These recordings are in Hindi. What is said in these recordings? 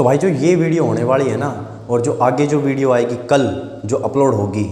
तो भाई जो ये वीडियो होने वाली है ना, और जो आगे जो वीडियो आएगी कल जो अपलोड होगी,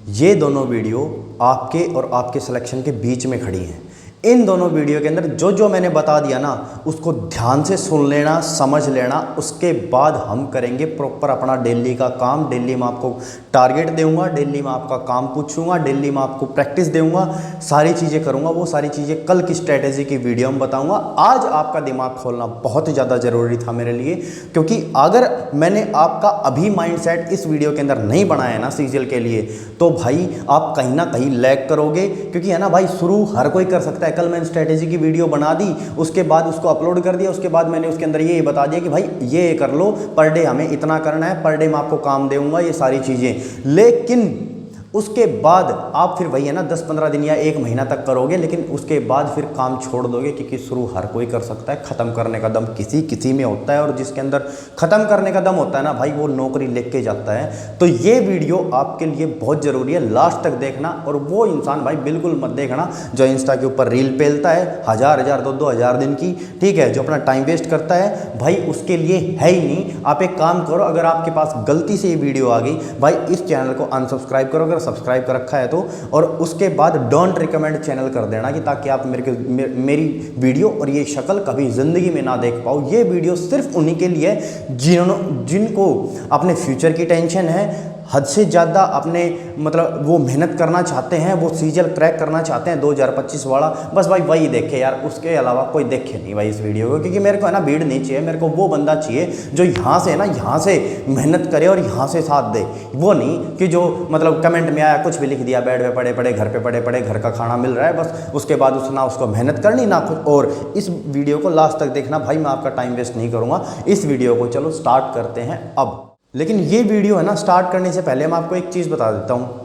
ये दोनों वीडियो आपके और आपके सिलेक्शन के बीच में खड़ी हैं। इन दोनों वीडियो के अंदर जो जो मैंने बता दिया ना, उसको ध्यान से सुन लेना, समझ लेना। उसके बाद हम करेंगे प्रॉपर अपना डेली का काम। डेली मैं आपको टारगेट दूंगा, डेली मैं आपका काम पूछूंगा, डेली मैं आपको प्रैक्टिस दूंगा, सारी चीज़ें करूंगा। वो सारी चीज़ें कल की स्ट्रैटेजी की वीडियो में बताऊंगा। आज आपका दिमाग खोलना बहुत ज़्यादा ज़रूरी था मेरे लिए, क्योंकि अगर मैंने आपका अभी माइंडसेट इस वीडियो के अंदर नहीं बनाया ना सीजीएल के लिए, तो भाई आप कहीं ना कहीं लैग करोगे। क्योंकि है ना भाई, शुरू हर कोई कर सकता है। कल मैंने स्ट्रैटेजी की वीडियो बना दी, उसके बाद उसको अपलोड कर दिया, उसके बाद मैंने उसके अंदर ये बता दिया कि भाई ये कर लो, पर डे हमें इतना करना है, पर डे मैं आपको काम दूंगा, ये सारी चीज़ें। लेकिन उसके बाद आप फिर वही है ना 10-15 दिन या 1 महीना तक करोगे, लेकिन उसके बाद फिर काम छोड़ दोगे। क्योंकि शुरू हर कोई कर सकता है, ख़त्म करने का दम किसी किसी में होता है, और जिसके अंदर ख़त्म करने का दम होता है ना भाई, वो नौकरी लेके जाता है। तो ये वीडियो आपके लिए बहुत ज़रूरी है, लास्ट तक देखना। और वो इंसान भाई बिल्कुल मत देखना जो इंस्टा के ऊपर रील पेलता है 1000-1000 2-2 हज़ार दिन की, ठीक है, जो अपना टाइम वेस्ट करता है भाई, उसके लिए है ही नहीं। आप एक काम करो, अगर आपके पास गलती से ये वीडियो आ गई भाई, इस चैनल को अनसब्सक्राइब करो अगर सब्सक्राइब कर रखा है तो, और उसके बाद डोंट रिकमेंड चैनल कर देना, कि ताकि आप मेरी वीडियो और ये शक्ल कभी ज़िंदगी में ना देख पाओ। ये वीडियो सिर्फ उन्हीं के लिए जिनको अपने फ्यूचर की टेंशन है, हद से ज़्यादा अपने मतलब वो मेहनत करना चाहते हैं, वो सीजीएल क्रैक करना चाहते हैं 2025 वाला। बस भाई वही देखे यार, उसके अलावा कोई देखे नहीं भाई इस वीडियो को। क्योंकि मेरे को है ना भीड़ नहीं चाहिए, मेरे को वो बंदा चाहिए जो यहाँ से है ना, यहाँ से मेहनत करे और यहाँ से साथ दे। वो नहीं कि जो मतलब कमेंट में आया कुछ भी लिख दिया, बेड पे पड़े पड़े, घर पे पड़े पड़े, घर का खाना मिल रहा है बस, उसके बाद ना उसको मेहनत करनी ना कुछ। और इस वीडियो को लास्ट तक देखना भाई, मैं आपका टाइम वेस्ट नहीं करूँगा। इस वीडियो को चलो स्टार्ट करते हैं अब। लेकिन ये वीडियो है ना, स्टार्ट करने से पहले मैं आपको एक चीज़ बता देता हूँ।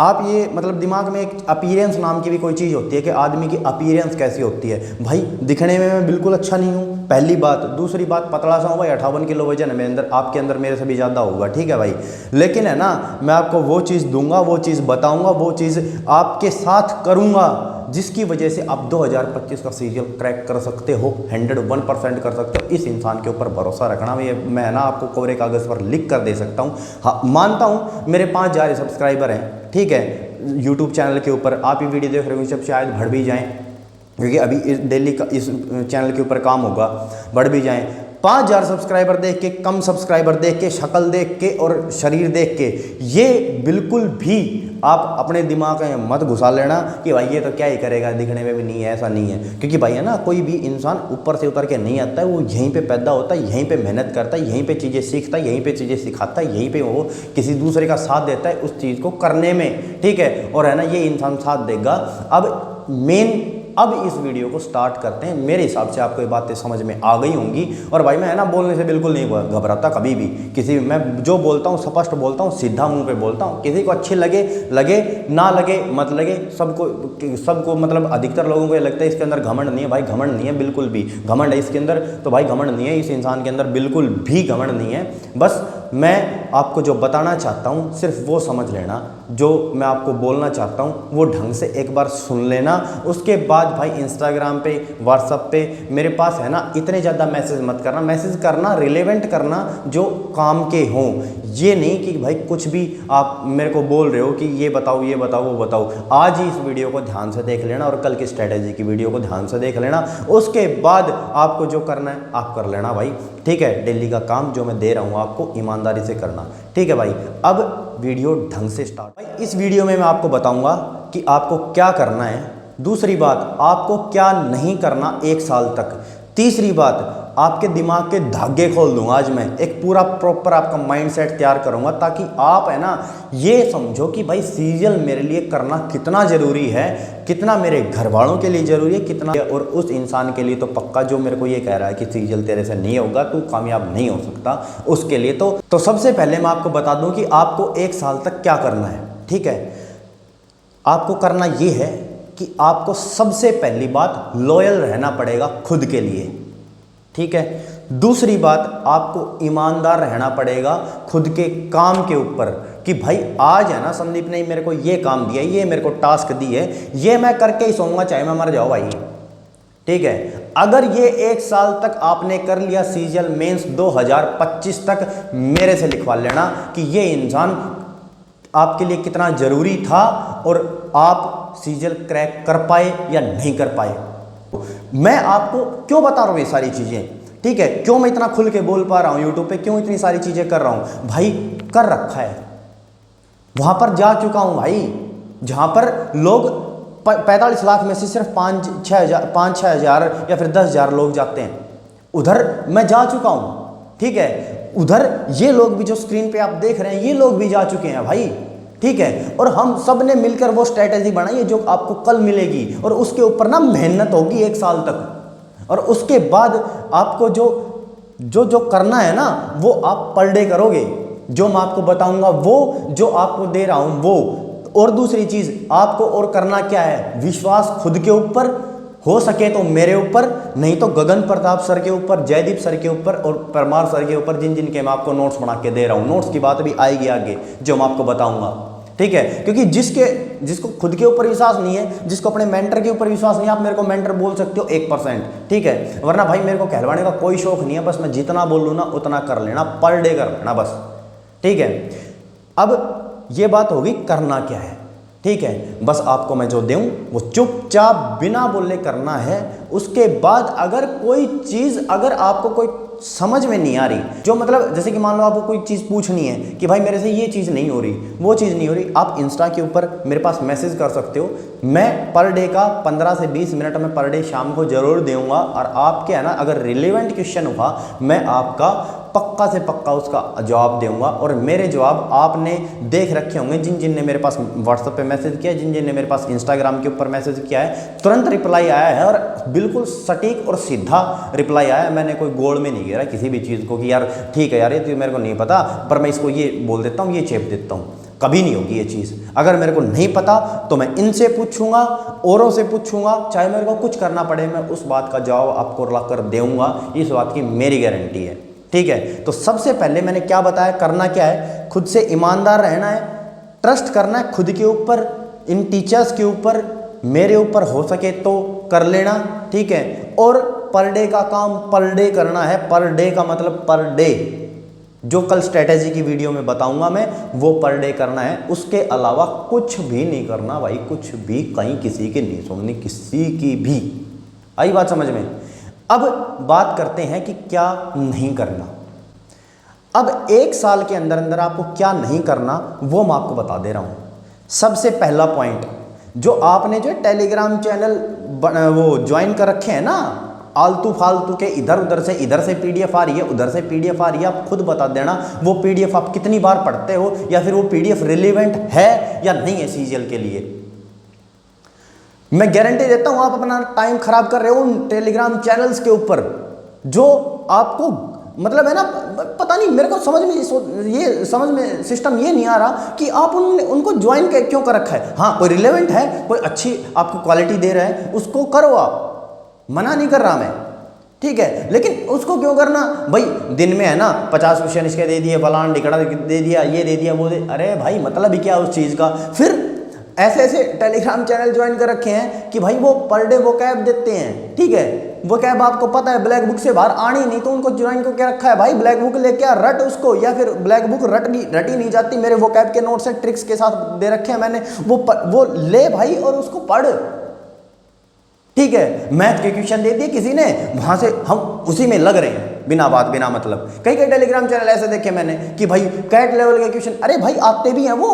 आप ये मतलब दिमाग में एक अपीयरेंस नाम की भी कोई चीज़ होती है कि आदमी की अपीयरेंस कैसी होती है। भाई दिखने में मैं बिल्कुल अच्छा नहीं हूँ, पहली बात। दूसरी बात, पतला सा हूँ भाई, 58 किलो वजन है मेरे अंदर, आपके अंदर मेरे से भी ज़्यादा होगा, ठीक है भाई। लेकिन है ना, मैं आपको वो चीज़ दूंगा, वो चीज़ बताऊँगा, वो चीज़ आपके साथ करूँगा, जिसकी वजह से आप 2025 का सीजीएल क्रैक कर सकते हो, 101% कर सकते हो। इस इंसान के ऊपर भरोसा रखना। मैं ना आपको कोरे कागज़ पर लिख कर दे सकता हूँ। हाँ मानता हूँ मेरे 5000 सब्सक्राइबर हैं, ठीक है, यूट्यूब चैनल के ऊपर। आप ये वीडियो देख रहे हो जब शायद बढ़ भी जाएँ, क्योंकि अभी इस डेली का इस चैनल के ऊपर काम होगा, बढ़ भी जाएँ। 5000 सब्सक्राइबर देख के, कम सब्सक्राइबर देख के, शक्ल देख के और शरीर देख के, ये बिल्कुल भी आप अपने दिमाग में मत घुसा लेना कि भाई ये तो क्या ही करेगा, दिखने में भी नहीं है, ऐसा नहीं है। क्योंकि भाई है ना, कोई भी इंसान ऊपर से उतर के नहीं आता है, वो यहीं पे पैदा होता है, यहीं पे मेहनत करता है, यहीं पे चीज़ें सीखता है, यहीं पे चीज़ें सिखाता है, यहीं पे वो किसी दूसरे का साथ देता है उस चीज़ को करने में, ठीक है। और है ना, ये इंसान साथ देगा। अब इस वीडियो को स्टार्ट करते हैं। मेरे हिसाब से आपको ये बातें समझ में आ गई होंगी। और भाई मैं है ना, बोलने से बिल्कुल नहीं घबराता कभी भी। किसी मैं जो बोलता हूँ स्पष्ट बोलता हूँ, सीधा मुंह पे बोलता हूँ। किसी को अच्छी लगे ना लगे मत लगे, सबको मतलब अधिकतर लोगों को ये लगता है इसके अंदर घमंड नहीं है। भाई घमंड नहीं है, बिल्कुल भी। घमंड है इसके अंदर तो भाई घमंड नहीं है, इस इंसान के अंदर बिल्कुल भी घमंड नहीं है। बस मैं आपको जो बताना चाहता हूँ सिर्फ वो समझ लेना, जो मैं आपको बोलना चाहता हूँ वो ढंग से एक बार सुन लेना। उसके बाद भाई इंस्टाग्राम पे, व्हाट्सएप पे मेरे पास है ना, इतने ज़्यादा मैसेज मत करना। मैसेज करना रिलेवेंट करना, जो काम के हों। ये नहीं कि भाई कुछ भी आप मेरे को बोल रहे हो कि ये बताओ, ये बताओ, वो बताओ। आज ही इस वीडियो को ध्यान से देख लेना और कल की स्ट्रैटेजी की वीडियो को ध्यान से देख लेना। उसके बाद आपको जो करना है आप कर लेना भाई, ठीक है। डेली का काम जो मैं दे रहा हूँ आपको ईमानदारी से करना, ठीक है भाई। अब वीडियो ढंग से स्टार्ट। भाई इस वीडियो में मैं आपको बताऊंगा कि आपको क्या करना है। दूसरी बात, आपको क्या नहीं करना 1 साल तक। तीसरी बात, आपके दिमाग के धागे खोल दूंगा आज मैं। एक पूरा प्रॉपर आपका माइंडसेट तैयार करूंगा, ताकि आप है ना ये समझो कि भाई सीजीएल मेरे लिए करना कितना ज़रूरी है, कितना मेरे घर वालों के लिए ज़रूरी है, कितना और उस इंसान के लिए तो पक्का जो मेरे को ये कह रहा है कि सीजीएल तेरे से नहीं होगा, तू कामयाब नहीं हो सकता, उसके लिए तो सबसे पहले मैं आपको बता दूं कि आपको 1 साल तक क्या करना है, ठीक है। आपको करना ये है कि आपको सबसे पहली बात लॉयल रहना पड़ेगा खुद के लिए, ठीक है। दूसरी बात, आपको ईमानदार रहना पड़ेगा खुद के काम के ऊपर, कि भाई आज है ना संदीप ने मेरे को ये काम दिया, ये मेरे को टास्क दी है, ये मैं करके ही सोऊंगा चाहे मैं मर जाऊँ भाई। ठीक है। अगर ये 1 साल तक आपने कर लिया सीजीएल मेंस 2025 तक, मेरे से लिखवा लेना कि ये इंसान आपके लिए कितना जरूरी था और आप सीजीएल क्रैक कर पाए या नहीं कर पाए। मैं आपको क्यों बता रहा हूं ये सारी चीजें, ठीक है, क्यों मैं इतना खुल के बोल पा रहा हूं यूट्यूब पे, क्यों इतनी सारी चीजें कर रहा हूं भाई, कर रखा है, वहां पर जा चुका हूं भाई, जहां पर लोग 45 लाख में से सिर्फ 5-6 हजार या फिर 10,000 लोग जाते हैं, उधर मैं जा चुका हूं, ठीक है। उधर ये लोग भी जो स्क्रीन पे आप देख रहे हैं, ये लोग भी जा चुके हैं भाई, ठीक है। और हम सब ने मिलकर वो स्ट्रेटेजी बनाई है जो आपको कल मिलेगी, और उसके ऊपर ना मेहनत होगी 1 साल तक, और उसके बाद आपको जो करना है ना वो आप पर डे करोगे, जो मैं आपको बताऊंगा वो, जो आपको दे रहा हूं वो। और दूसरी चीज आपको और करना क्या है, विश्वास खुद के ऊपर, हो सके तो मेरे ऊपर, नहीं तो गगन प्रताप सर के ऊपर, जयदीप सर के ऊपर और परमार सर के ऊपर, जिन जिनके मैं आपको नोट्स बना के दे रहा हूं। नोट्स की बात भी आएगी आगे जो मैं आपको बताऊंगा, ठीक है। क्योंकि जिसको खुद के ऊपर विश्वास नहीं है, जिसको अपने मेंटर के ऊपर विश्वास नहीं है, आप मेरे को मेंटर बोल सकते हो 1%, ठीक है। वरना भाई मेरे को कहलवाने का कोई शौक नहीं है, बस मैं जितना बोल लूँ ना उतना कर लेना, पर डे कर लेना बस, ठीक है। अब ये बात होगी करना क्या है, ठीक है। बस आपको मैं जो दूं वो चुपचाप बिना बोले करना है। उसके बाद अगर कोई चीज़, अगर आपको कोई समझ में नहीं आ रही, जो मतलब जैसे कि मान लो आपको कोई चीज़ पूछनी है कि भाई मेरे से ये चीज़ नहीं हो रही, वो चीज़ नहीं हो रही, आप इंस्टा के ऊपर मेरे पास मैसेज कर सकते हो। मैं पर डे का 15 से 20 मिनट में पर डे शाम को जरूर दूंगा, और आपके है ना अगर रिलेवेंट क्वेश्चन हुआ मैं आपका पक्का से पक्का उसका जवाब दूंगा। और मेरे जवाब आपने देख रखे होंगे, जिन जिन ने मेरे पास व्हाट्सएप पे मैसेज किया, जिन जिन ने मेरे पास इंस्टाग्राम के ऊपर मैसेज किया है, तुरंत रिप्लाई आया है, और बिल्कुल सटीक और सीधा रिप्लाई आया है। मैंने कोई गोल में नहीं घेरा किसी भी चीज़ को कि यार ठीक है यार ये तो मेरे को नहीं पता पर मैं इसको ये बोल देता हूँ, ये चेप देता हूँ, कभी नहीं होगी ये चीज़। अगर मेरे को नहीं पता तो मैं इनसे पूछूंगा, औरों से पूछूंगा, चाहे मेरे को कुछ करना पड़े, मैं उस बात का जवाब आपको ला कर दूंगा, इस बात की मेरी गारंटी है, ठीक है। तो सबसे पहले मैंने क्या बताया, करना क्या है, खुद से ईमानदार रहना है, ट्रस्ट करना है खुद के ऊपर, इन टीचर्स के ऊपर, मेरे ऊपर हो सके तो कर लेना, ठीक है। और पर डे का काम पर डे करना है, पर डे का मतलब पर डे, जो कल स्ट्रेटेजी की वीडियो में बताऊंगा मैं, वो पर डे करना है। उसके अलावा कुछ भी नहीं करना भाई, कुछ भी, कहीं किसी की नहीं सुननी, किसी की भी। आई बात समझ में। अब बात करते हैं कि क्या नहीं करना। अब 1 साल के अंदर अंदर आपको क्या नहीं करना वो मैं आपको बता दे रहा हूं। सबसे पहला पॉइंट, जो आपने जो टेलीग्राम चैनल वो ज्वाइन कर रखे हैं ना, आलतू फालतू के, इधर से पीडीएफ आ रही है, उधर से पीडीएफ आ रही है, आप खुद बता देना वो पीडीएफ आप कितनी बार पढ़ते हो, या फिर वो पीडीएफ रिलेवेंट है या नहीं है सीजीएल के लिए। मैं गारंटी देता हूं आप अपना टाइम खराब कर रहे हो उन टेलीग्राम चैनल्स के ऊपर, जो आपको मतलब है ना, पता नहीं मेरे को समझ में सिस्टम ये नहीं आ रहा कि आप उनको ज्वाइन क्यों कर रखा है। हाँ कोई रिलेवेंट है, कोई अच्छी आपको क्वालिटी दे रहा है, उसको करो, आप मना नहीं कर रहा मैं, ठीक है। लेकिन उसको क्यों करना भाई, दिन में है ना 50 क्वेश्चन इसके दे दिए, फलान ढिकड़ा दे दिया, ये दे दिया, वो दे, अरे भाई मतलब ही क्या उस चीज़ का। फिर ऐसे टेलीग्राम चैनल ज्वाइन कर रखे हैं कि भाई वो पर डे वो कैब देते हैं, ठीक है। वो कैब आपको पता है ब्लैक बुक से बाहर आनी नहीं, तो उनको ज्वाइन को क्या रखा है भाई, ब्लैक बुक लेके आ, रट उसको, या फिर ब्लैक बुक रटी नहीं जाती, मेरे वो कैब के नोट्स हैं, ट्रिक्स के साथ दे रखे हैं मैंने, वो ले भाई और उसको पढ़, ठीक है। मैथ के क्वेश्चन दे दिए किसी ने, वहां से हम उसी में लग रहे हैं बिना बात बिना मतलब। कई टेलीग्राम चैनल ऐसे देखे मैंने कि भाई कैट लेवल के क्वेश्चन, अरे भाई आते भी हैं वो,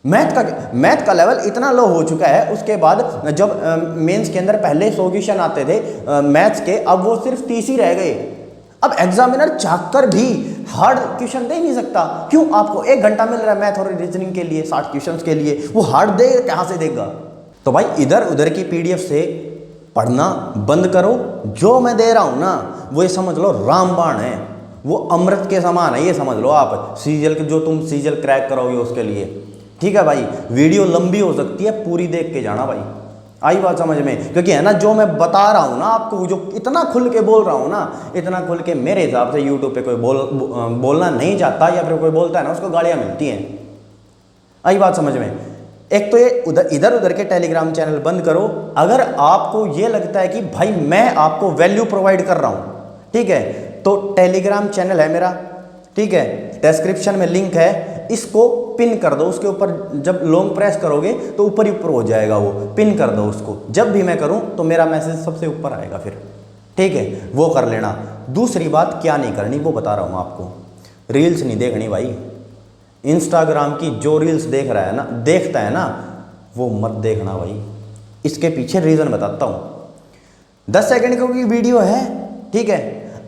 मैथ का लेवल इतना लो हो चुका है। उसके बाद जब मेंस के अंदर पहले 100 क्वेश्चन आते थे मैथ्स के, अब वो सिर्फ 30 ही रह गए। अब एग्जामिनर चाहकर भी हार्ड क्वेश्चन दे नहीं सकता, क्यों, आपको 1 घंटा मिल रहा है मैथ और रीजनिंग के लिए, 60 क्वेश्चन के लिए, वो हार्ड दे कहां से देगा। तो भाई इधर उधर की पीडीएफ से पढ़ना बंद करो, जो मैं दे रहा हूं ना वो ये समझ लो रामबाण है, वो अमृत के समान है, ये समझ लो आप। सीजीएल के जो तुम सीजीएल क्रैक करोगे उसके लिए, ठीक है भाई। वीडियो लंबी हो सकती है, पूरी देख के जाना भाई, आई बात समझ में। क्योंकि है ना जो मैं बता रहा हूं ना आपको, जो इतना खुल के बोल रहा हूं ना, इतना खुल के मेरे हिसाब से यूट्यूब पे कोई बोलना नहीं चाहता, या फिर कोई बोलता है ना उसको गालियां मिलती हैं, आई बात समझ में। एक तो ये इधर उधर के टेलीग्राम चैनल बंद करो। अगर आपको ये लगता है कि भाई मैं आपको वैल्यू प्रोवाइड कर रहा हूँ, ठीक है, तो टेलीग्राम चैनल है मेरा, ठीक है, डिस्क्रिप्शन में लिंक है, इसको पिन कर दो। उसके ऊपर जब लॉन्ग प्रेस करोगे तो ऊपर ही ऊपर हो जाएगा, वो पिन कर दो उसको। जब भी मैं करूँ तो मेरा मैसेज सबसे ऊपर आएगा फिर, ठीक है, वो कर लेना। दूसरी बात क्या नहीं करनी वो बता रहा हूँ आपको, रील्स नहीं देखनी भाई। इंस्टाग्राम की जो रील्स देखता है ना वो मत देखना भाई। इसके पीछे रीज़न बताता हूँ। 10 सेकंड की वीडियो है, ठीक है,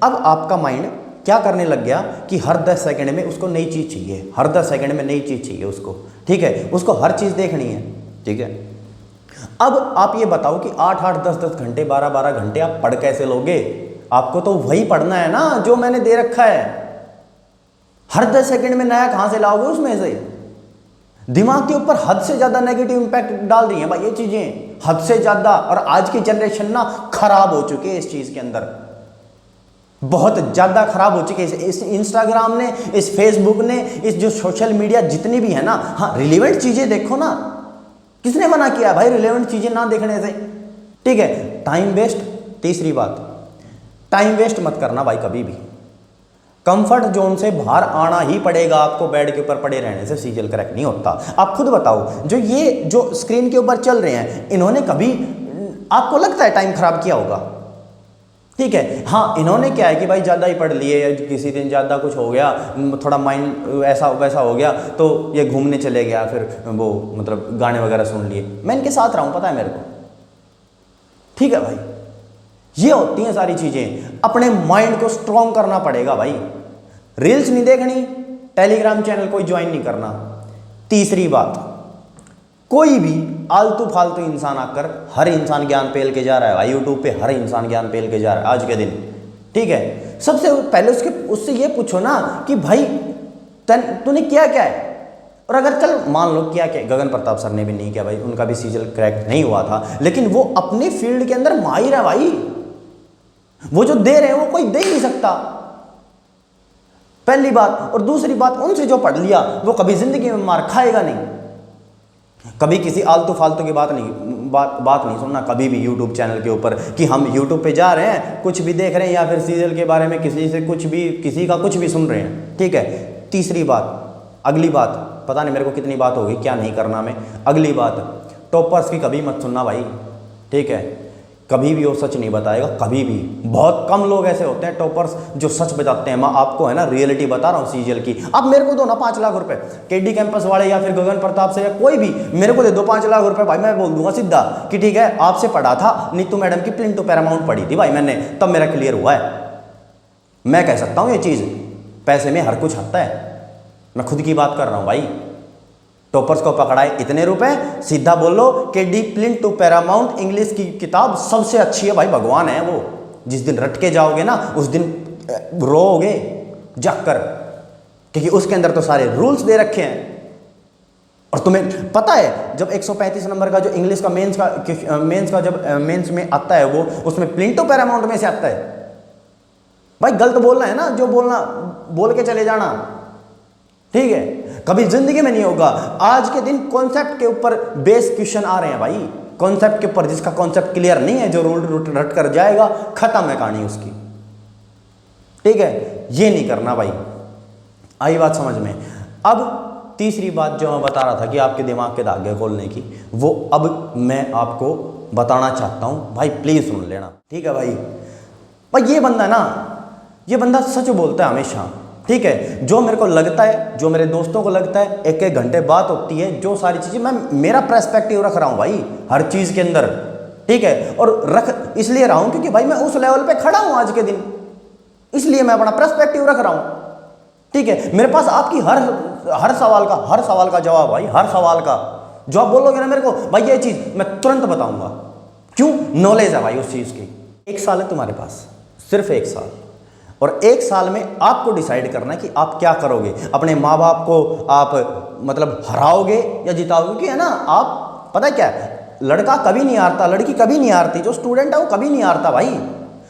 अब आपका माइंड क्या करने लग गया कि हर 10 सेकंड में उसको नई चीज़ चाहिए, हर 10 सेकंड में नई चीज़ चाहिए उसको, ठीक है, उसको हर चीज़ देखनी है, ठीक है। अब आप ये बताओ कि 8-8, 10-10 घंटे, 12-12 घंटे आप पढ़ कैसे लोगे? आपको तो वही पढ़ना है ना जो मैंने दे रखा है। हर 10 सेकंड में नया कहां से लाओगे उसमें से? दिमाग के ऊपर हद से ज्यादा नेगेटिव इंपैक्ट डाल रही है भाई ये चीजें, हद से ज्यादा। और आज की जनरेशन ना खराब हो चुकी है इस चीज के अंदर, बहुत ज्यादा खराब हो चुकी है। इस इंस्टाग्राम ने, इस फेसबुक ने, इस जो सोशल मीडिया जितनी भी है ना, हाँ रिलेवेंट चीजें देखो ना। किसने मना किया भाई रिलेवेंट चीजें ना देखने से? ठीक है, टाइम वेस्ट। तीसरी बात, टाइम वेस्ट मत करना भाई कभी भी। कंफर्ट जोन से बाहर आना ही पड़ेगा आपको। बेड के ऊपर पड़े रहने से सीरियल क्रैक नहीं होता। आप खुद बताओ, जो स्क्रीन के ऊपर चल रहे हैं, इन्होंने कभी आपको लगता है टाइम खराब किया होगा? ठीक है, हाँ इन्होंने क्या है कि भाई ज़्यादा ही पढ़ लिए, या किसी दिन ज़्यादा कुछ हो गया, थोड़ा माइंड ऐसा वैसा हो गया तो ये घूमने चले गया, फिर वो मतलब गाने वगैरह सुन लिए। मैं इनके साथ रहा हूँ, पता है मेरे को, ठीक है भाई। ये होती हैं सारी चीज़ें। अपने माइंड को स्ट्रॉन्ग करना पड़ेगा भाई। रील्स नहीं देखनी, टेलीग्राम चैनल कोई ज्वाइन नहीं करना। तीसरी बात, कोई भी आलतू फालतू इंसान आकर, हर इंसान ज्ञान पेल के जा रहा है भाई यूट्यूब पे, हर इंसान ज्ञान पेल के जा रहा है आज के दिन, ठीक है। सबसे पहले उससे ये पूछो ना कि भाई तूने किया क्या है। और अगर चल मान लो किया क्या, गगन प्रताप सर ने भी नहीं किया भाई, उनका भी सीरियल क्रैक नहीं हुआ था, लेकिन वो अपने फील्ड के अंदर माहिर है भाई। वो जो दे रहे हैं वो कोई दे ही नहीं सकता, पहली बात। और दूसरी बात, उनसे जो पढ़ लिया वो कभी जिंदगी में मार खाएगा नहीं। कभी किसी आलतू फालतू की बात नहीं सुनना कभी भी यूट्यूब चैनल के ऊपर कि हम यूट्यूब पे जा रहे हैं, कुछ भी देख रहे हैं, या फिर सीरियल के बारे में किसी का कुछ भी सुन रहे हैं, ठीक है। तीसरी बात, अगली बात, पता नहीं मेरे को कितनी बात होगी, क्या नहीं करना मैं। अगली बात, टॉपर्स की कभी मत सुनना भाई, ठीक है। कभी भी वो सच नहीं बताएगा, कभी भी। बहुत कम लोग ऐसे होते हैं टॉपर्स जो सच बताते हैं। मैं आपको है ना रियलिटी बता रहा हूँ सीरियल की। आप मेरे को दो ना 5 लाख रुपए, केडी कैंपस वाले या फिर गगन प्रताप से, या कोई भी मेरे को दे दो 5 लाख रुपए भाई, मैं बोल दूंगा सीधा कि ठीक है आपसे पढ़ा था, नीतू मैडम की प्लिंटू पैरामाउंट पढ़ी थी भाई मैंने, तब मेरा क्लियर हुआ है। मैं कह सकता हूँ ये चीज़, पैसे में हर कुछ आता है। मैं खुद की बात कर रहा हूँ भाई। टॉपर्स को पकड़ाए इतने रुपए, सीधा बोलो कि डी प्लिंटू पैरामाउंट इंग्लिश की किताब सबसे अच्छी है भाई, भगवान है वो। जिस दिन रट के जाओगे ना उस दिन रोओगे जाकर, क्योंकि उसके अंदर तो सारे रूल्स दे रखे हैं। और तुम्हें पता है जब 135 नंबर का जो इंग्लिश का मेंस का जब मेंस में आता है, वो उसमें प्लिंटू पैरामाउंट में से आता है भाई। गलत बोलना है ना, जो बोलना बोल के चले जाना, ठीक है। कभी जिंदगी में नहीं होगा। आज के दिन कॉन्सेप्ट के ऊपर बेस क्वेश्चन आ रहे हैं भाई, कॉन्सेप्ट के ऊपर। जिसका कॉन्सेप्ट क्लियर नहीं है, जो रूल रट कर जाएगा, खत्म है कहानी उसकी, ठीक है। ये नहीं करना भाई। आई बात समझ में? अब तीसरी बात जो मैं बता रहा था कि आपके दिमाग के धागे खोलने की, वो अब मैं आपको बताना चाहता हूं भाई, प्लीज सुन लेना, ठीक है भाई। ये बंदा ना, ये बंदा सच बोलता है हमेशा, ठीक है। जो मेरे को लगता है, जो मेरे दोस्तों को लगता है, 1-1 घंटे बात होती है, जो सारी चीज़ें मैं मेरा पर्सपेक्टिव रख रहा हूँ भाई हर चीज़ के अंदर, ठीक है। और रख इसलिए रहा हूँ क्योंकि भाई मैं उस लेवल पे खड़ा हूँ आज के दिन, इसलिए मैं अपना पर्सपेक्टिव रख रहा हूँ, ठीक है। मेरे पास आपकी हर सवाल का जवाब भाई, हर सवाल का जवाब बोलोगे ना मेरे को भाई, ये चीज़ मैं तुरंत बताऊँगा। क्यों? नॉलेज है भाई उस चीज़ की। 1 साल है तुम्हारे पास, सिर्फ 1 साल, और 1 साल में आपको डिसाइड करना है कि आप क्या करोगे। अपने माँ बाप को आप मतलब हराओगे या जिताओगे, कि है ना। आप पता है क्या है, लड़का कभी नहीं हारता, लड़की कभी नहीं हारती, जो स्टूडेंट है वो कभी नहीं हारता भाई।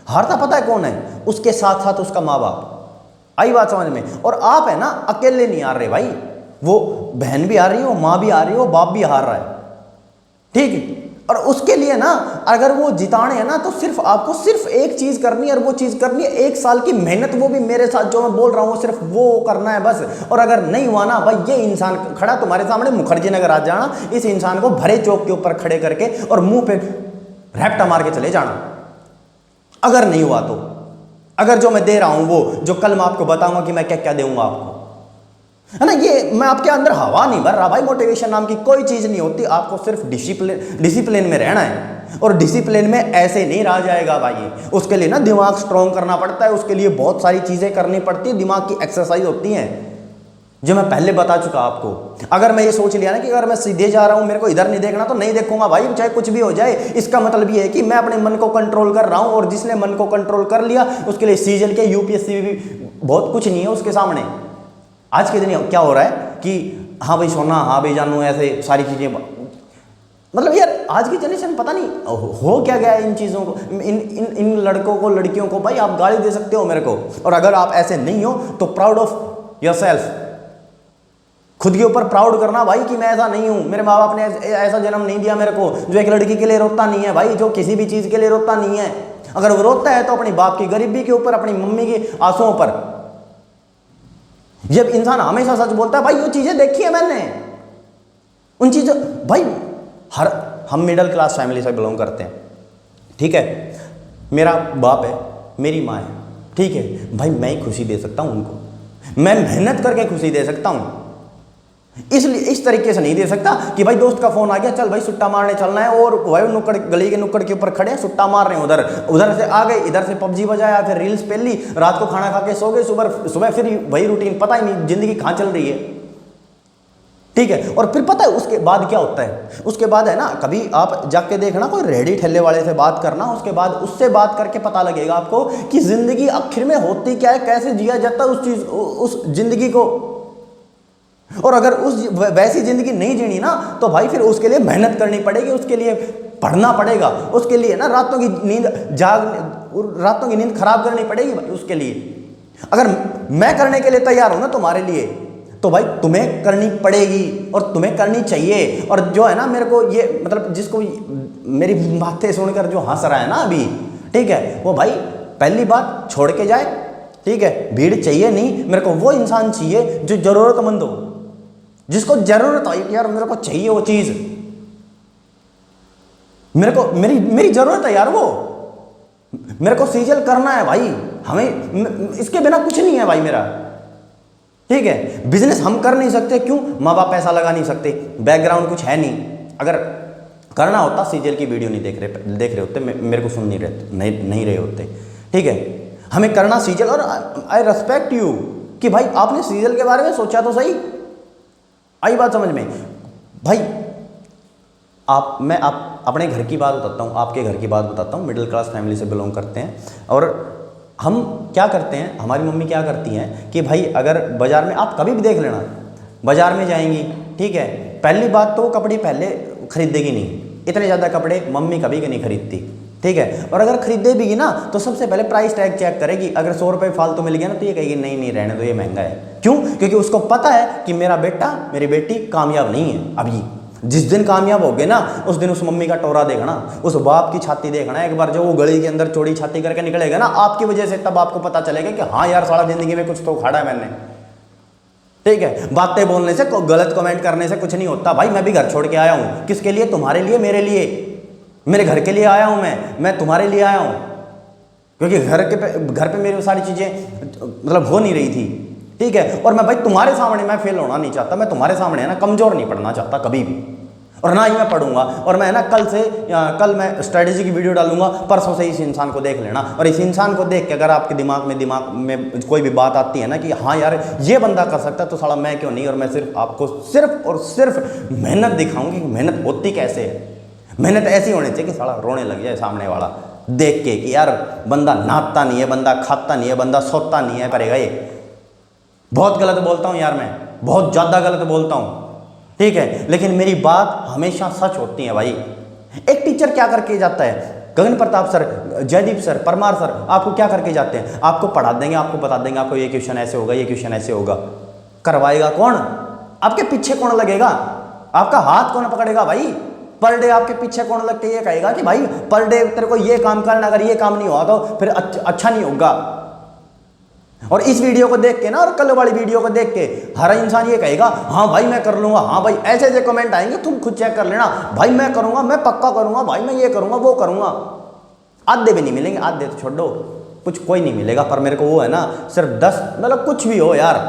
हारता पता है कौन है? उसके साथ साथ उसका माँ बाप। आई बात समझ में? और आप है ना अकेले नहीं हार रहे भाई, वो बहन भी आ रही हो, माँ भी आ रही हो, बाप भी हार रहा है, ठीक है। और उसके लिए ना अगर वो जिताने है ना तो सिर्फ आपको सिर्फ एक चीज करनी है, और वो चीज करनी है 1 साल की मेहनत, वो भी मेरे साथ जो मैं बोल रहा हूँ सिर्फ वो करना है बस। और अगर नहीं हुआ ना भाई, ये इंसान खड़ा तुम्हारे सामने मुखर्जी नगर आ जाना, इस इंसान को भरे चौक के ऊपर खड़े करके और मुंह पे रैप्टा मार के चले जाना, अगर नहीं हुआ तो। अगर जो मैं दे रहा हूं वो जो कल मैं आपको बताऊंगा कि मैं क्या क्या दूंगा आपको, है ना, ये मैं आपके अंदर हवा नहीं भर रहा भाई। मोटिवेशन नाम की कोई चीज नहीं होती, आपको सिर्फ डिसिप्लिन में रहना है, और डिसिप्लिन में ऐसे नहीं रहा जाएगा भाई। उसके लिए ना दिमाग स्ट्रॉन्ग करना पड़ता है, उसके लिए बहुत सारी चीजें करनी पड़ती है, दिमाग की एक्सरसाइज होती है, जो मैं पहले बता चुका आपको। अगर मैं ये सोच लिया ना कि अगर मैं सीधे जा रहा हूं, मेरे को इधर नहीं देखना, तो नहीं देखूंगा भाई, चाहे कुछ भी हो जाए। इसका मतलब ये है कि मैं अपने मन को कंट्रोल कर रहा हूं, और जिसने मन को कंट्रोल कर लिया उसके लिए सीजल के यूपीएससी भी बहुत कुछ नहीं है उसके सामने। आज के दिन क्या हो रहा है कि हाँ भाई सोना, हाँ भाई जानू, ऐसे सारी चीजें, मतलब यार आज की जनरेशन पता नहीं हो क्या गया है इन चीज़ों को, इन लड़कों को, लड़कियों को। भाई आप गाली दे सकते हो मेरे को, और अगर आप ऐसे नहीं हो तो प्राउड ऑफ योरसेल्फ, खुद के ऊपर प्राउड करना भाई कि मैं ऐसा नहीं हूं। मेरे माँ बाप ने ऐसा जन्म नहीं दिया मेरे को जो एक लड़की के लिए रोता नहीं है भाई, जो किसी भी चीज़ के लिए रोता नहीं है। अगर वो रोता है तो अपनी बाप की गरीबी के ऊपर, अपनी मम्मी के आंसुओं पर। जब इंसान हमेशा सच बोलता है भाई, वो चीज़ें देखी है मैंने, उन चीज़ों भाई, हम मिडिल क्लास फैमिली से बिलोंग करते हैं, ठीक है। मेरा बाप है, मेरी माँ है, ठीक है भाई, मैं ही खुशी दे सकता हूँ उनको, मैं मेहनत करके खुशी दे सकता हूँ। इसलिए इस तरीके से नहीं दे सकता कि भाई दोस्त का फोन आ गया, चल भाई सुट्टा मारने चलना है, और भाई नुक्कड़, गली के नुक्कड़ के ऊपर खड़े हैं, सुट्टा मार रहे हैं, उधर से आ गए, इधर से पबजी बजाया, फिर रील्स पेल ली, रात को खाना खा के सो गए, सुबह फिर वही रूटीन, पता ही नहीं जिंदगी कहाँ चल रही है, ठीक है। और फिर पता है उसके बाद क्या होता है, उसके बाद है ना, कभी आप जाके देखना, कोई रेहड़ी ठेले वाले से बात करना, उसके बाद उससे बात करके पता लगेगा आपको कि जिंदगी आखिर में होती क्या है, कैसे जिया जाता है उस जिंदगी को। और अगर वैसी जिंदगी नहीं जीनी ना तो भाई फिर उसके लिए मेहनत करनी पड़ेगी, उसके लिए पढ़ना पड़ेगा, उसके लिए ना रातों की नींद खराब करनी पड़ेगी भाई उसके लिए। अगर मैं करने के लिए तैयार हूं ना तुम्हारे लिए, तो भाई तुम्हें करनी पड़ेगी और तुम्हें करनी चाहिए। और जो है ना, मेरे को ये मतलब जिसको मेरी बातें सुनकर जो हंस रहा है ना अभी, ठीक है, वो भाई पहली बात छोड़ के जाए, ठीक है। भीड़ चाहिए नहीं मेरे को, वो इंसान चाहिए जो जरूरतमंद हो, जिसको जरूरत है यार, मेरे को चाहिए वो चीज, मेरे को मेरी जरूरत है यार वो, मेरे को सीजल करना है भाई, हमें इसके बिना कुछ नहीं है भाई मेरा, ठीक है। बिजनेस हम कर नहीं सकते, क्यों? माँ बाप पैसा लगा नहीं सकते, बैकग्राउंड कुछ है नहीं। अगर करना होता सीजल की वीडियो नहीं देख रहे होते, मेरे को सुन नहीं रहे होते, ठीक है। हमें करना सीजल, और आई रेस्पेक्ट यू कि भाई आपने सीजल के बारे में सोचा तो सही। आई बात समझ में भाई? मैं अपने घर की बात बताता हूँ, आपके घर की बात बताता हूँ। मिडिल क्लास फैमिली से बिलोंग करते हैं, और हम क्या करते हैं, हमारी मम्मी क्या करती हैं कि भाई अगर बाज़ार में, आप कभी भी देख लेना, बाज़ार में जाएंगी, ठीक है, पहली बात तो कपड़े पहले खरीदेगी नहीं, इतने ज़्यादा कपड़े मम्मी कभी नहीं खरीदती, ठीक है। और अगर खरीदे भी ना तो सबसे पहले प्राइस टैग चेक करेगी, अगर 100 रुपये फालतू मिल गया ना तो ये कहेगी नहीं रहने दो, ये महंगा है। क्यों? क्योंकि उसको पता है कि मेरा बेटा, मेरी बेटी कामयाब नहीं है अभी। जिस दिन कामयाब हो गए ना, उस दिन उस मम्मी का टोरा देखना, उस बाप की छाती देखना एक बार, जो वो गली के अंदर चौड़ी छाती करके निकलेगा ना आपकी वजह से, तब आपको पता चलेगा कि हाँ यार सारा जिंदगी में कुछ तो उखाड़ा है मैंने, ठीक है। बातें बोलने से, गलत कमेंट करने से कुछ नहीं होता भाई। मैं भी घर छोड़ के आया हूँ, किसके लिए? तुम्हारे लिए, मेरे लिए, मेरे घर के लिए आया हूँ मैं तुम्हारे लिए आया हूँ, क्योंकि घर पे मेरी सारी चीज़ें मतलब हो नहीं रही थी, ठीक है। और मैं भाई तुम्हारे सामने मैं फेल होना नहीं चाहता, मैं तुम्हारे सामने है ना कमज़ोर नहीं पड़ना चाहता कभी भी, और ना ही मैं पढ़ूंगा। और मैं ना कल मैं स्ट्रेटेजी की वीडियो डालूंगा, परसों से इस इंसान को देख लेना, और इस इंसान को देख के अगर आपके दिमाग में कोई भी बात आती है ना कि हाँ यार ये बंदा कर सकता है, तो साला मैं क्यों नहीं। और मैं सिर्फ आपको सिर्फ और सिर्फ मेहनत दिखाऊंगी कि मेहनत होती कैसे है। मेहनत ऐसी होनी चाहिए कि साला रोने लग जाए सामने वाला देख के कि यार बंदा नाचता नहीं है, बंदा खाता नहीं है, बंदा सोता नहीं है, करेगा ये। बहुत गलत बोलता हूँ यार, मैं बहुत ज़्यादा गलत बोलता हूँ, ठीक है, लेकिन मेरी बात हमेशा सच होती है भाई। एक टीचर क्या करके जाता है, Gagan Pratap sir, Jaideep sir, Parmar sir, आपको क्या करके जाते हैं? आपको पढ़ा देंगे, आपको बता देंगे आपको ये क्वेश्चन ऐसे होगा, ये क्वेश्चन ऐसे होगा। करवाएगा कौन? आपके पीछे कौन लगेगा? आपका हाथ कौन पकड़ेगा भाई? पर डे आपके पीछे कौन लग के ये कहेगा कि भाई पर डे तेरे को ये काम करना, अगर ये काम नहीं हुआ तो फिर अच्छा नहीं होगा। और इस वीडियो को देख के ना, और कल वाली वीडियो को देख के हर इंसान ये कहेगा हाँ भाई मैं कर लूंगा, हाँ भाई ऐसे ऐसे कमेंट आएंगे, तुम खुद चेक कर लेना, भाई मैं करूंगा, मैं पक्का करूंगा, भाई मैं ये करूंगा वो करूंगा। आधे भी नहीं मिलेंगे, आधे तो छोड़ दो, कुछ कोई नहीं मिलेगा, पर मेरे को वो है ना सिर्फ 10, मतलब कुछ भी हो यार।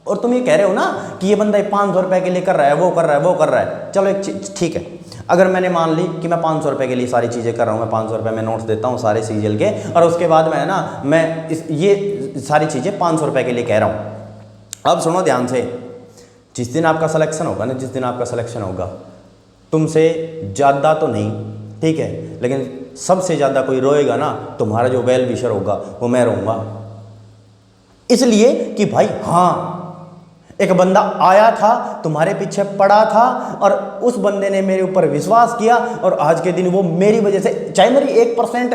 और तुम ये कह रहे हो ना कि ये बंदा 500 रुपए के लिए कर रहा है, वो कर रहा है, वो कर रहा है, चलो एक चीज ठीक है, अगर मैंने मान ली कि मैं 500 रुपए के लिए सारी चीज़ें कर रहा हूँ, मैं 500 रुपए में नोट्स देता हूँ सारे सीरियल के, और उसके बाद मैं ना मैं ये सारी चीज़ें 500 रुपए के लिए कह रहा हूँ। अब सुनो ध्यान से, जिस दिन आपका सिलेक्शन होगा ना, जिस दिन आपका सिलेक्शन होगा, तुमसे ज़्यादा तो नहीं, ठीक है, लेकिन सबसे ज़्यादा कोई रोएगा ना, तुम्हारा जो वेल विशर होगा वो मैं रहूँगा। इसलिए कि भाई हाँ, एक बंदा आया था, तुम्हारे पीछे पड़ा था, और उस बंदे ने मेरे ऊपर विश्वास किया, और आज के दिन वो मेरी वजह से, चाहे मेरी 1%,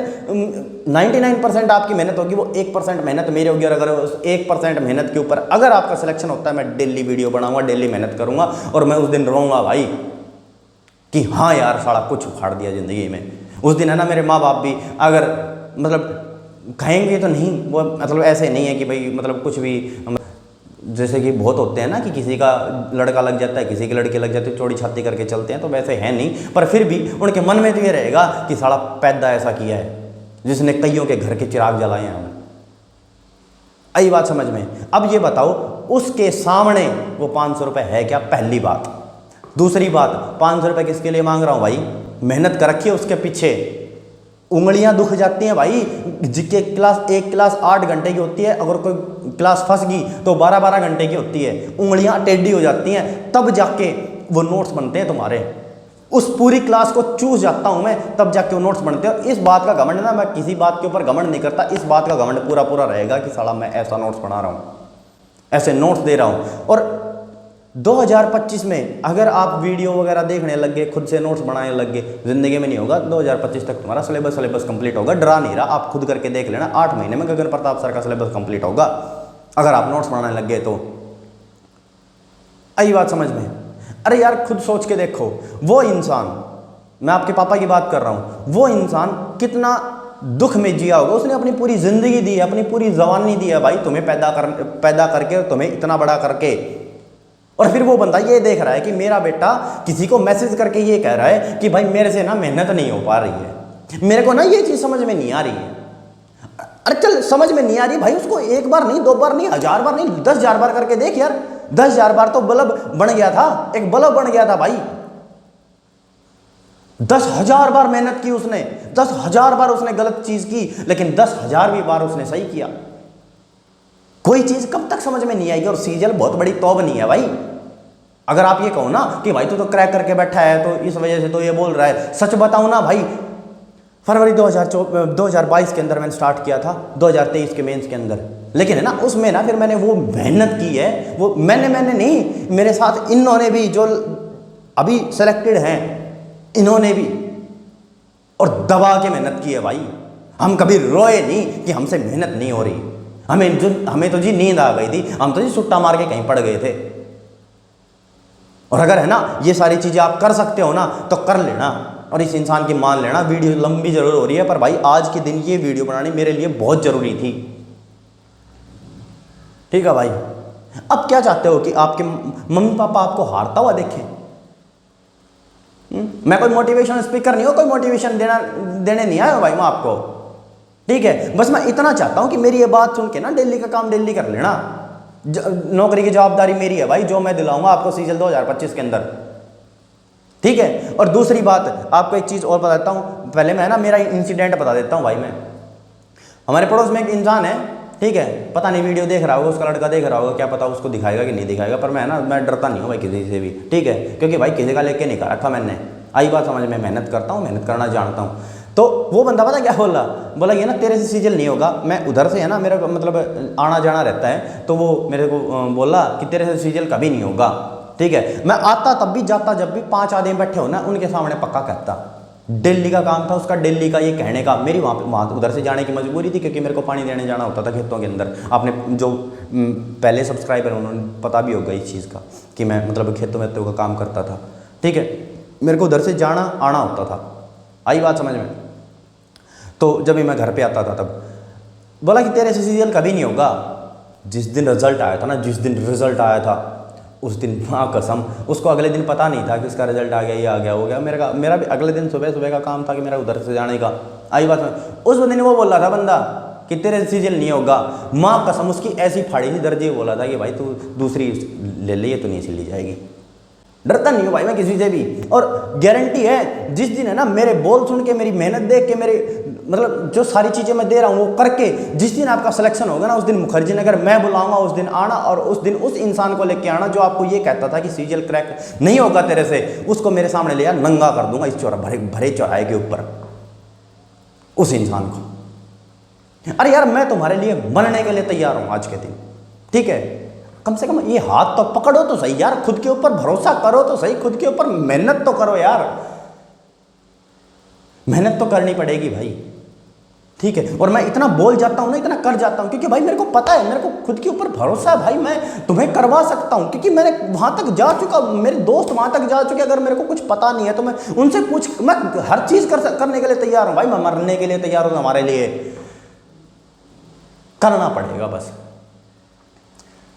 99% आपकी मेहनत होगी, वो 1% मेहनत मेरी होगी, और अगर उस 1% मेहनत के ऊपर अगर आपका सिलेक्शन होता है, मैं डेली वीडियो बनाऊंगा, डेली मेहनत करूंगा, और मैं उस दिन रोऊंगा भाई कि हाँ यार साला कुछ उखाड़ दिया ज़िंदगी में। उस दिन है ना मेरे माँ बाप भी अगर मतलब कहेंगे तो नहीं, वो मतलब ऐसे नहीं है कि भाई मतलब कुछ भी, जैसे कि बहुत होते हैं ना कि किसी का लड़का लग जाता है, किसी की लड़की लग जाती है, चौड़ी छाती करके चलते हैं, तो वैसे है नहीं, पर फिर भी उनके मन में तो ये रहेगा कि साला पैदा ऐसा किया है जिसने कईयों के घर के चिराग जलाए हैं। आई बात समझ में? अब ये बताओ उसके सामने वो 500 रुपये है क्या? पहली बात। दूसरी बात, 500 रुपये किसके लिए मांग रहा हूँ भाई? मेहनत कर रखी है उसके पीछे, उंगलियां दुख जाती हैं भाई। जिसके एक क्लास 8 घंटे की होती है, अगर कोई क्लास फंस गई तो 12-12 घंटे की होती है, उंगलियां टेढ़ी हो जाती हैं, तब जाके वो नोट्स बनते हैं तुम्हारे। उस पूरी क्लास को चूस जाता हूं मैं, तब जाके वो नोट्स बनते हैं। और इस बात का घमंड ना, मैं किसी बात के ऊपर घमंड नहीं करता, इस बात का घमंड पूरा पूरा रहेगा कि साला मैं ऐसा नोट्स बना रहा हूँ, ऐसे नोट्स दे रहा हूँ। और 2025 में अगर आप वीडियो वगैरह देखने लग गए, खुद से नोट्स बनाने लग गए, जिंदगी में नहीं होगा। 2025 तक तुम्हारा सिलेबस कंप्लीट होगा, डरा नहीं रहा, आप खुद करके देख लेना। 8 महीने में गगन प्रताप सर का सिलेबस कंप्लीट होगा अगर आप नोट्स बनाने लग गए तो। आई बात समझ में? अरे यार खुद सोच के देखो, वो इंसान, मैं आपके पापा की बात कर रहा हूँ, वो इंसान कितना दुख में जिया होगा। उसने अपनी पूरी जिंदगी दी है, अपनी पूरी जवानी दी है भाई तुम्हें पैदा करके, तुम्हें इतना बड़ा करके। और फिर वो बंदा ये देख रहा है कि मेरा बेटा किसी को मैसेज करके ये कह रहा है कि भाई मेरे से ना मेहनत नहीं हो पा रही है, मेरे को ना ये चीज़ समझ में नहीं आ रही है। अरे चल समझ में नहीं आ रही भाई, उसको एक बार नहीं, 2 बार नहीं, 1000 बार नहीं, 10,000 बार करके देख यार। 10,000 बार तो बल्ब बन गया था, एक बल्ब बन गया था भाई। 10,000 बार मेहनत की उसने, 10,000 बार उसने गलत चीज की, लेकिन 10,000 भी बार उसने सही किया। कोई चीज कब तक समझ में नहीं आएगी। और सीजल बहुत बड़ी तौब नहीं है भाई। अगर आप ये कहो ना कि भाई तू तो क्रैक करके बैठा है तो इस वजह से तो ये बोल रहा है, सच बताऊं ना भाई, फरवरी 2022 के अंदर मैंने स्टार्ट किया था, 2023 के मेंस के अंदर, लेकिन है ना उसमें ना फिर मैंने वो मेहनत की है, वो मैंने नहीं, मेरे साथ इन्होंने भी जो अभी सेलेक्टेड हैं इन्होंने भी, और दबा के मेहनत की है भाई। हम कभी रोए नहीं कि हमसे मेहनत नहीं हो रही, हमें तो जी नींद आ गई थी, हम तो जी सुट्टा मार के कहीं पड़ गए थे। और अगर है ना ये सारी चीजें आप कर सकते हो ना तो कर लेना, और इस इंसान की मान लेना। वीडियो लंबी जरूर हो रही है, पर भाई आज के दिन ये वीडियो बनानी मेरे लिए बहुत जरूरी थी। ठीक है भाई। अब क्या चाहते हो कि आपके मम्मी पापा आपको हारता हुआ देखें? मैं कोई मोटिवेशन स्पीकर नहीं हूं, कोई मोटिवेशन देने नहीं आया भाई मैं आपको। ठीक है, बस मैं इतना चाहता हूं कि मेरी ये बात सुन के ना डेली का काम डेली कर लेना। नौकरी की जवाबदारी मेरी है भाई, जो मैं दिलाऊंगा आपको सीजल 2025 के अंदर। ठीक है। और दूसरी बात आपको एक चीज़ और बताता हूँ, पहले मैं ना मेरा इंसिडेंट बता देता हूँ भाई। मैं हमारे पड़ोस में एक इंसान है, ठीक है, पता नहीं वीडियो देख रहा होगा, उसका लड़का देख रहा होगा, क्या पता उसको दिखाएगा कि नहीं दिखाएगा, पर मैं डरता नहीं हूँ भाई किसी से भी। ठीक है, क्योंकि भाई किसी का लेके नहीं कर रखा मैंने। आई बात समझ में? मेहनत करता हूँ, मेहनत करना जानता हूँ। तो वो बंदा पता क्या बोला ये ना तेरे से सीजल नहीं होगा। मैं उधर से है ना, मेरा मतलब आना जाना रहता है, तो वो मेरे को बोला कि तेरे से सीजल कभी नहीं होगा। ठीक है, मैं आता तब भी, जाता जब भी, 5 आदमी बैठे हो ना उनके सामने पक्का कहता। दिल्ली का काम था उसका, दिल्ली का ये कहने का, मेरी वहाँ उधर से जाने की मजबूरी थी, क्योंकि मेरे को पानी देने जाना होता था खेतों के अंदर। आपने जो पहले सब्सक्राइबर हैं, उन्होंने पता भी होगा इस चीज़ का कि मैं मतलब खेतों वेतों का काम करता था, ठीक है। मेरे को उधर से जाना आना होता था, आई बात समझ में। तो जब भी मैं घर पे आता था तब बोला कि तेरे से सीरियल कभी नहीं होगा। जिस दिन रिजल्ट आया था ना, जिस दिन रिजल्ट आया था उस दिन, हाँ कसम, उसको अगले दिन पता नहीं था कि उसका रिजल्ट आ गया, ये आ गया, हो गया। मेरा भी अगले दिन सुबह सुबह का काम था कि मेरा उधर से जाने का, आई बात में। उस दिन वो बोल रहा था बंदा कि तेरे से सीरियल नहीं होगा, माँ कसम उसकी ऐसी फाड़ी थी, दर्जे बोला था कि भाई तू दूसरी ले ले, तो नहीं सिली जाएगी। डरता नहीं हूँ भाई मैं किसी से भी, और गारंटी है जिस दिन है ना मेरे बोल सुन के, मेरी मेहनत देख के, मेरे मतलब जो सारी चीज़ें मैं दे रहा हूँ वो करके, जिस दिन आपका सिलेक्शन होगा ना, उस दिन मुखर्जी नगर मैं बुलाऊंगा, उस दिन आना, और उस दिन उस इंसान को लेके आना जो आपको ये कहता था कि सीरियल क्रैक नहीं होगा तेरे से, उसको मेरे सामने ले आ, नंगा कर दूंगा इस भरे चौराहे के ऊपर उस इंसान को। अरे यार मैं तुम्हारे लिए मरने के लिए तैयार हूँ आज के दिन, ठीक है। कम से कम ये हाथ तो पकड़ो तो सही यार, खुद के ऊपर भरोसा करो तो सही, खुद के ऊपर मेहनत तो करो यार, मेहनत तो करनी पड़ेगी भाई, ठीक है। और मैं इतना बोल जाता हूँ ना, इतना कर जाता हूँ, क्योंकि भाई मेरे को पता है, मेरे को खुद के ऊपर भरोसा है भाई, मैं तुम्हें करवा सकता हूँ, क्योंकि मैंने वहां तक जा चुका, मेरे दोस्त वहां तक जा चुके। अगर मेरे को कुछ पता नहीं है तो मैं उनसे पूछ, मैं हर चीज करने के लिए तैयार हूँ भाई, मैं मरने के लिए तैयार हूँ, हमारे लिए करना पड़ेगा बस।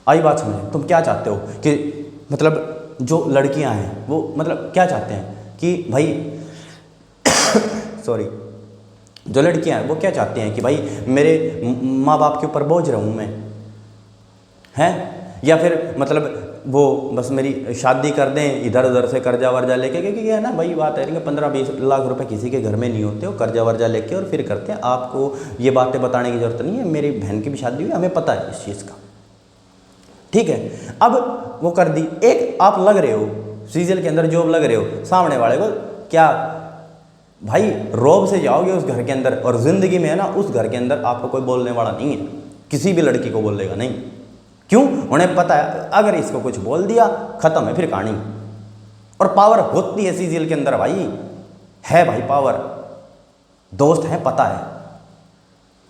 आई बात समझे। तुम क्या चाहते हो कि मतलब जो लड़कियां हैं वो मतलब क्या चाहते हैं कि भाई सॉरी, जो लड़कियां हैं वो क्या चाहती हैं कि भाई मेरे माँ बाप के ऊपर बोझ रहूं मैं, हैं, या फिर मतलब वो बस मेरी शादी कर दें, इधर उधर से कर्जा वर्जा लेके, क्योंकि है ना वही बात है कि 15-20 लाख रुपए किसी के घर में नहीं होते, वो कर्जा वर्जा लेके और फिर करते हैं। आपको ये बातें बताने की जरूरत नहीं है, मेरी बहन की भी शादी हुई, हमें पता है इस चीज़ का, ठीक है। अब वो कर दी, एक आप लग रहे हो सीरियल के अंदर, जॉब लग रहे हो, सामने वाले को क्या भाई रौब से जाओगे उस घर के अंदर, और ज़िंदगी में है ना उस घर के अंदर आपको कोई बोलने वाला नहीं है, किसी भी लड़की को बोलेगा नहीं। क्यों? उन्हें पता है अगर इसको कुछ बोल दिया खत्म है फिर कहानी। और पावर होती है सीरियल के अंदर भाई, है भाई पावर, दोस्त है, पता है।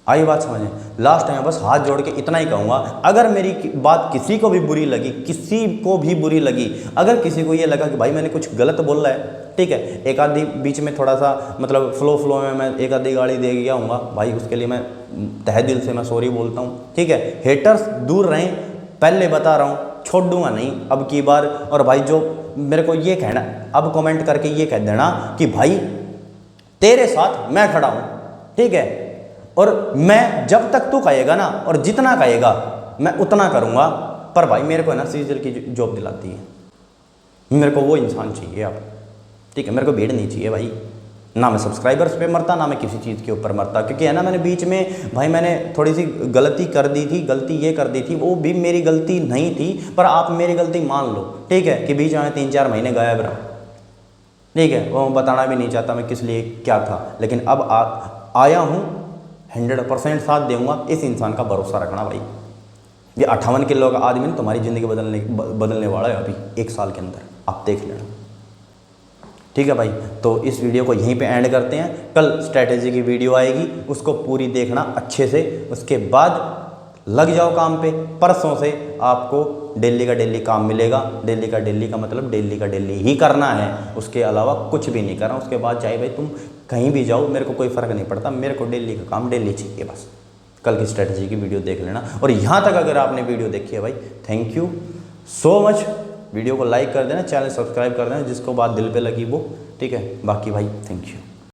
आई बात समझें। लास्ट टाइम बस हाथ जोड़ के इतना ही कहूँगा, अगर मेरी बात किसी को भी बुरी लगी, किसी को भी बुरी लगी, अगर किसी को ये लगा कि भाई मैंने कुछ गलत बोल रहा है, ठीक है, एक आधी बीच में थोड़ा सा मतलब फ्लो में मैं एक आधी गाली दे गया हूँगा भाई, उसके लिए मैं तहे दिल से मैं सॉरी बोलता हूँ, ठीक है। हेटर्स दूर रहें, पहले बता रहा हूँ, छोड़ दूंगा नहीं अब की बार। और भाई जो मेरे को ये कहना, अब कमेंट करके ये कह देना कि भाई तेरे साथ मैं खड़ा हूँ, ठीक है, और मैं जब तक तू कहेगा ना, और जितना कहेगा मैं उतना करूँगा। पर भाई मेरे को है ना सीरियल की जॉब दिलाती है, मेरे को वो इंसान चाहिए अब, ठीक है। मेरे को भीड़ नहीं चाहिए भाई, ना मैं सब्सक्राइबर्स पे मरता, ना मैं किसी चीज़ के ऊपर मरता, क्योंकि है ना मैंने बीच में भाई मैंने थोड़ी सी गलती कर दी थी, गलती ये कर दी थी, वो भी मेरी गलती नहीं थी, पर आप मेरी गलती मान लो, ठीक है, कि बीच में 3-4 महीने गायब रहा, ठीक है। वो बताना भी नहीं चाहता मैं किस लिए क्या था, लेकिन अब आया हूँ, 100% साथ दूंगा। इस इंसान का भरोसा रखना भाई, ये 58 किलो का आदमी तुम्हारी ज़िंदगी बदलने वाला है अभी 1 साल के अंदर, आप देख लेना, ठीक है भाई। तो इस वीडियो को यहीं पे एंड करते हैं, कल स्ट्रैटेजी की वीडियो आएगी, उसको पूरी देखना अच्छे से, उसके बाद लग जाओ काम पे। परसों से आपको डेली का डेली काम मिलेगा, डेली का मतलब डेली का डेली ही करना है, उसके अलावा कुछ भी नहीं करना। उसके बाद चाहे भाई तुम कहीं भी जाओ, मेरे को कोई फ़र्क नहीं पड़ता, मेरे को डेली का काम डेली चाहिए बस। कल की स्ट्रैटेजी की वीडियो देख लेना, और यहाँ तक अगर आपने वीडियो देखी है भाई, thank you so much. Video को लाइक कर देना, चैनल सब्सक्राइब कर देना, जिसको बात दिल पे लगी वो, ठीक है। बाकी भाई थैंक यू।